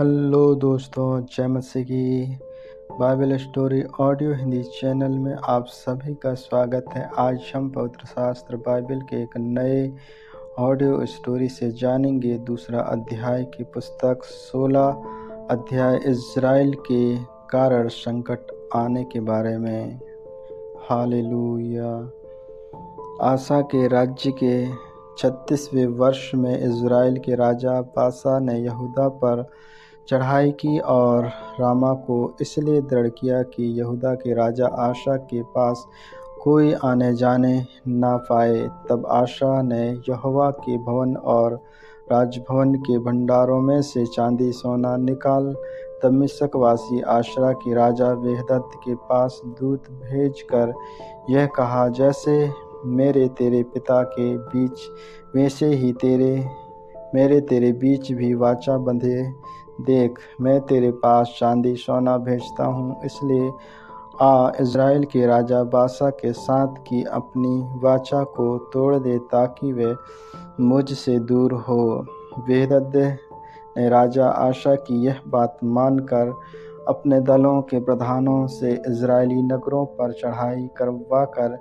Hello दोस्तों, जय मसीह की। Bible story audio Hindi channel में आप सभी का स्वागत है। आज हम पवित्र शास्त्र बाइबल के एक नए ऑडियो स्टोरी से जानेंगे दूसरा अध्याय की पुस्तक 16 अध्याय इज़राइल के कारण संकट आने के बारे में। हालेलुया। आसा के राज्य के 36वें वर्ष में इज़राइल के राजा बाशा ने यहूदा पर चढ़ाई की और रामा को इसलिए दृढ़ किया कि यहूदा के राजा आशा के पास कोई आने जाने ना पाए। तब आशा ने यहोवा के भवन और राजभवन के भंडारों में से चांदी सोना निकाल दमिश्कवासी आशरा के राजा बेहदद के पास दूत भेजकर यह कहा, जैसे मेरे तेरे पिता के बीच वैसे ही मेरे तेरे बीच भी वाचा बंधे। देख, मैं तेरे पास चांदी सोना भेजता हूँ, इसलिए इज़राइल के राजा बाशा के साथ की अपनी वाचा को तोड़ दे ताकि वे मुझसे दूर हो। बेहदद ने राजा आशा की यह बात मानकर अपने दलों के प्रधानों से इज़राइली नगरों पर चढ़ाई करवाकर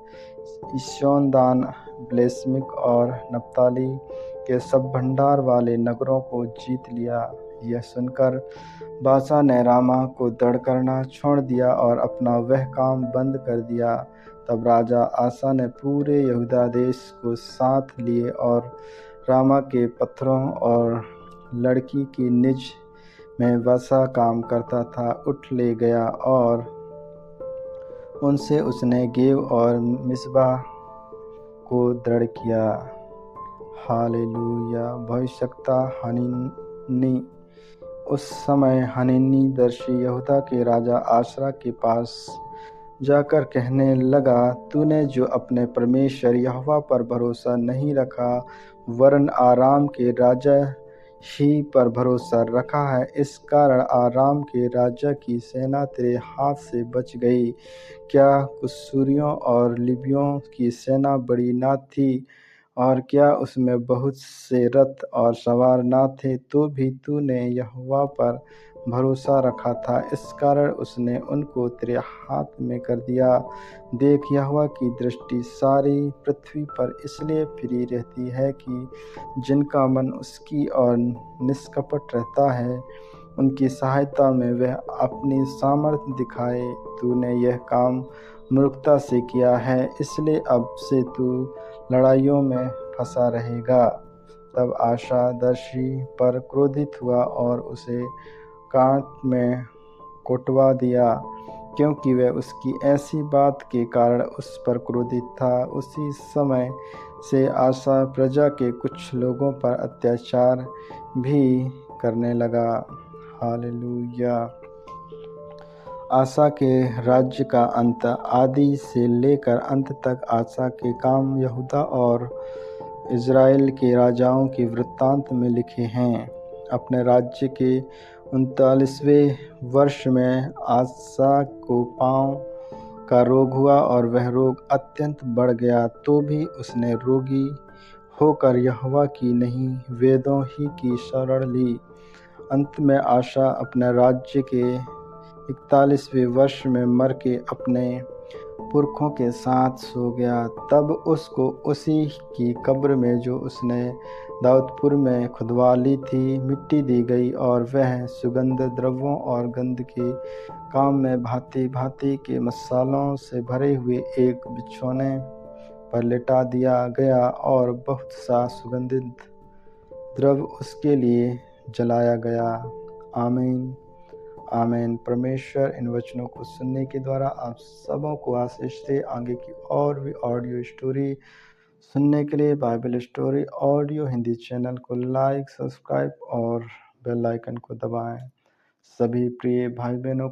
इश्योनदान, ब्लेसमिक और नप्ताली के सब भंडार वाले नगरों को जीत लिया। यह सुनकर बाशा ने रामा को दृढ़ करना छोड़ दिया और अपना वह काम बंद कर दिया। तब राजा आशा ने पूरे यहूदा देश को साथ लिए और रामा के पत्थरों और लड़की की निज में बाशा काम करता था उठ ले गया और उनसे उसने गेव और मिस्बा को दृढ़ किया। हालेलुया। भविष्यवक्ता हननी। उस समय हननी दर्शी यहूदा के राजा आशा के पास जाकर कहने लगा, तूने जो अपने परमेश्वर यहोवा पर भरोसा नहीं रखा वरन आराम के राजा ही पर भरोसा रखा है, इस कारण आराम के राजा की सेना तेरे हाथ से बच गई। क्या कुशूरियों और लिबियों की सेना बड़ी ना थी, और क्या उसमें बहुत से रथ और सवार ना थे? तो भी तूने यहोवा पर भरोसा रखा था, इस कारण उसने उनको तेरे हाथ में कर दिया। देख, यहोवा की दृष्टि सारी पृथ्वी पर इसलिए फिरी रहती है कि जिनका मन उसकी ओर निष्कपट रहता है, उनकी सहायता में वह अपनी सामर्थ्य दिखाए। तूने यह काम मूर्खता से किया है, इसलिए अब से तू लड़ाइयों में फंसा रहेगा। तब आशा दर्शी पर क्रोधित हुआ और उसे कांट में कुटवा दिया, क्योंकि वह उसकी ऐसी बात के कारण उस पर क्रोधित था। उसी समय से आशा प्रजा के कुछ लोगों पर अत्याचार भी करने लगा। हालेलुया। आशा के राज्य का अंत। आदि से लेकर अंत तक आशा के काम यहूदा और इज़राइल के राजाओं के वृत्तांत में लिखे हैं। अपने राज्य के 39वें वर्ष में आशा को पाँव का रोग हुआ और वह रोग अत्यंत बढ़ गया। तो भी उसने रोगी होकर यहोवा की नहीं, वेदों ही की शरण ली। अंत में आशा अपने राज्य के 41वें वर्ष में मर के अपने पुरखों के साथ सो गया। तब उसको उसी की कब्र में जो उसने दाऊदपुर में खुदवा ली थी मिट्टी दी गई, और वह सुगंध द्रव्यों और गंध के काम में भांति भांति के मसालों से भरे हुए एक बिछौने पर लिटा दिया गया, और बहुत सा सुगंधित द्रव्य उसके लिए जलाया गया। आमीन आमीन। परमेश्वर इन वचनों को सुनने के द्वारा आप सबों को आशीष दे। आगे की और भी ऑडियो स्टोरी सुनने के लिए Bible story audio Hindi channel को लाइक, सब्सक्राइब और बेल आइकन को दबाएं। सभी प्रिय भाई बहनों